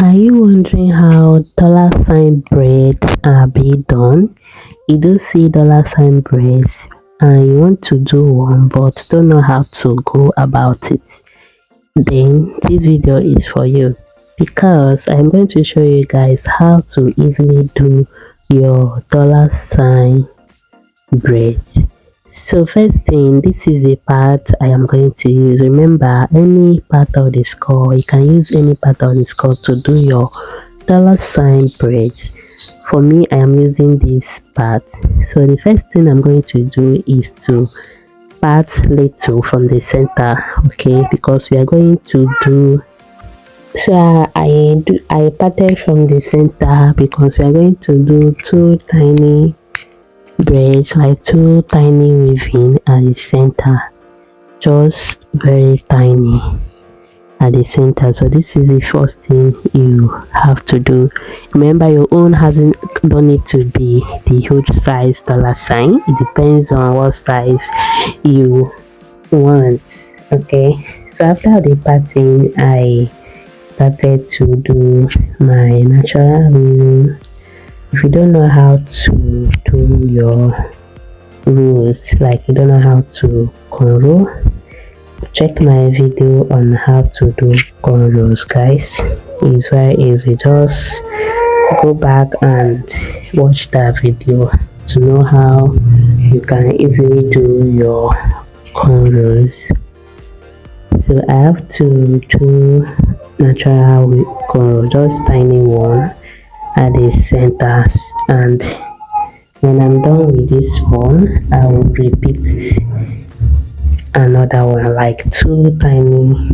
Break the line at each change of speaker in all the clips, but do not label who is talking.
Are you wondering how dollar sign braids are being done? You do see dollar sign braids and you want to do one but don't know how to go about it. Then this video is for you because I'm going to show you guys how to easily do your dollar sign braids. So first thing, this is the part I am going to use. Remember, any part of the skull, you can use any part of the skull to do your dollar sign braids. For me, I am using this part. So the first thing I'm going to do is to part little from the center, okay, because we are going to do. So I parted from the center because we are going to do two tiny braids, like two tiny weaving at the center, just very tiny at the center. So this is the first thing you have to do. Remember, your own don't need to be the huge size dollar sign. It depends on what size you want. Okay, so after the parting, I started to do my natural weaving. If you don't know how to do your rules, like you don't know how to cornrow, check my video on how to do cornrows, guys. It's very easy. Just go back and watch that video to know how you can easily do your cornrows. So I have to do natural cornrow, just tiny one at the centers, and when I'm done with this one, I will repeat another one, like two tiny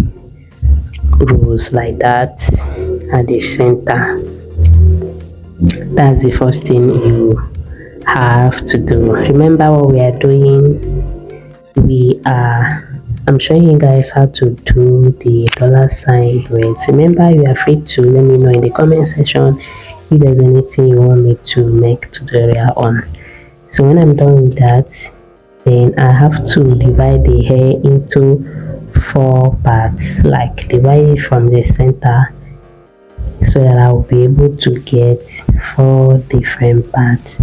rows like that at the center. That's the first thing you have to do. Remember what we are doing. I'm showing you guys how to do the dollar sign braids. Remember, you are free to let me know in the comment section if there's anything you want me to make tutorial on. So when I'm done with that, then I have to divide the hair into 4 parts, like divide it from the center so that I will be able to get 4 different parts.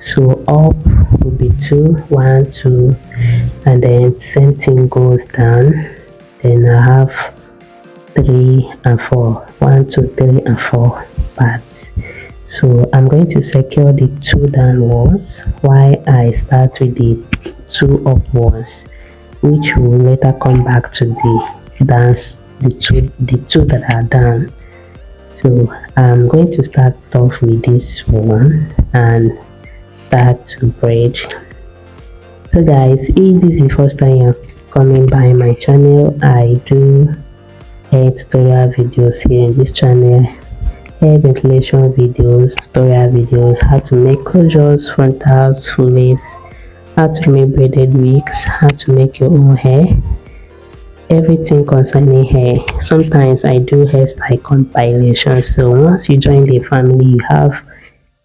So up will be 2, 1, 2, and then same thing goes down. Then I have 3 and 4, 1, 2, 3 and 4 parts. So I'm going to secure the 2 down ones while I start with the 2 up ones, which will later come back to the two that are down. So I'm going to start off with this one and start to braid. So guys, if this is the first time you're coming by my channel, I do hair tutorial videos here in this channel, hair ventilation videos, tutorial videos, how to make closures, frontals, fullets, how to make braided wigs, how to make your own hair, everything concerning hair. Sometimes I do hairstyle compilation, so once you join the family, you have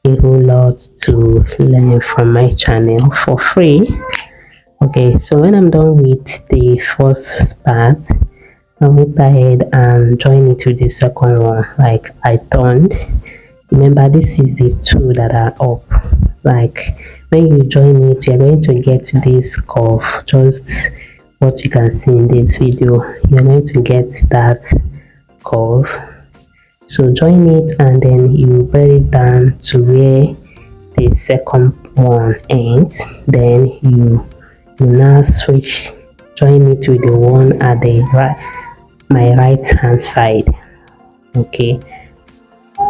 a whole lot to learn from my channel for free. Okay, so when I'm done with the first part, I went ahead and join it to the second one, like I turned. Remember, this is the 2 that are up. Like when you join it, you're going to get this curve, just what you can see in this video. You're going to get that curve. So join it and then you braid it down to where the second one ends. Then you now switch, join it with the one at the my right hand side. Okay,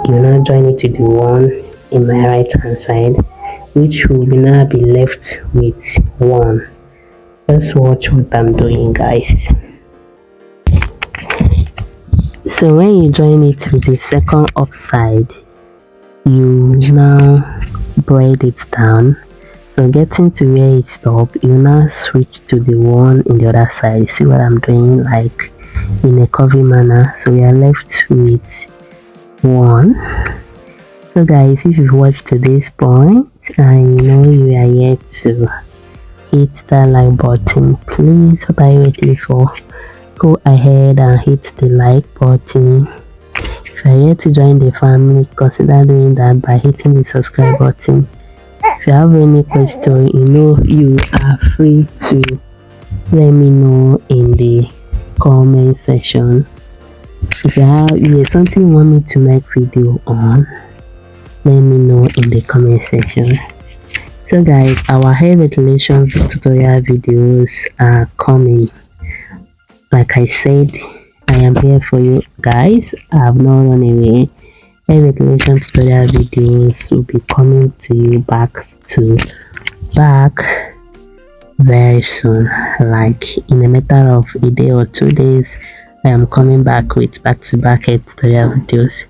you now join it to the one in my right hand side, which will now be left with 1. Just watch what I'm doing, guys. So when you join it to the second upside, you now braid it down. So getting to where it stops, you now switch to the one in the other side. See what I'm doing, like in a curvy manner. So we are left with 1. So guys, if you've watched to this point and you know you are yet to hit that like button, please, what are you waiting for? Go ahead and hit the like button. If you're yet to join the family, consider doing that by hitting the subscribe button. If you have any question, you are free to let me know in the comment section. If there's something you want me to make video on, let me know in the comment section. So guys, our hair ventilation tutorial videos are coming. Like I said, I am here for you guys. I have not run away. Hair ventilation tutorial videos will be coming to you back to back very soon. Like in a matter of a day or 2 days, I am coming back with back-to-back hair tutorial videos.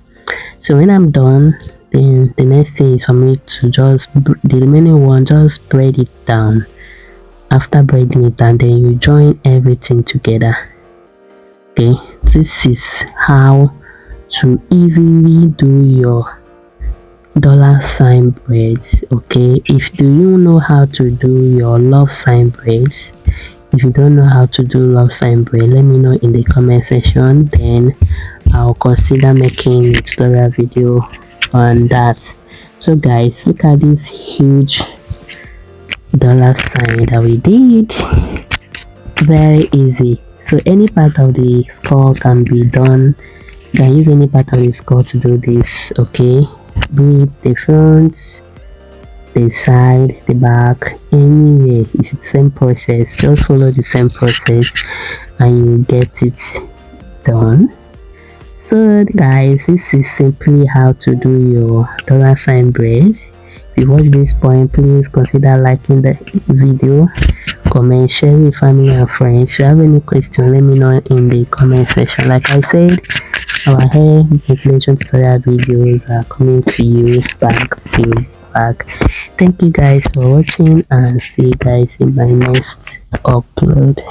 So when I'm done, then the next thing is for me to the remaining one, just braid it down. After braiding it down, then you join everything together. Okay, this is how to easily do your $ braids. Okay, if you know how to do your love sign braids, if you don't know how to do love sign braid, let me know in the comment section, then I'll consider making a tutorial video on that. So guys, look at this huge $ that we did. Very easy. So any part of the skull can be done. You can use any part of the skull to do this. Okay, be it the front, the side, the back, anywhere. It's the same process. Just follow the same process and you get it done. So guys, this is simply how to do your $ braids. If you watch this point, please consider liking the video, comment, share with family and friends. If you have any question, let me know in the comment section. Like I said, our hair ventilation tutorial videos are coming to you back to back. Thank you guys for watching, and see you guys in my next upload.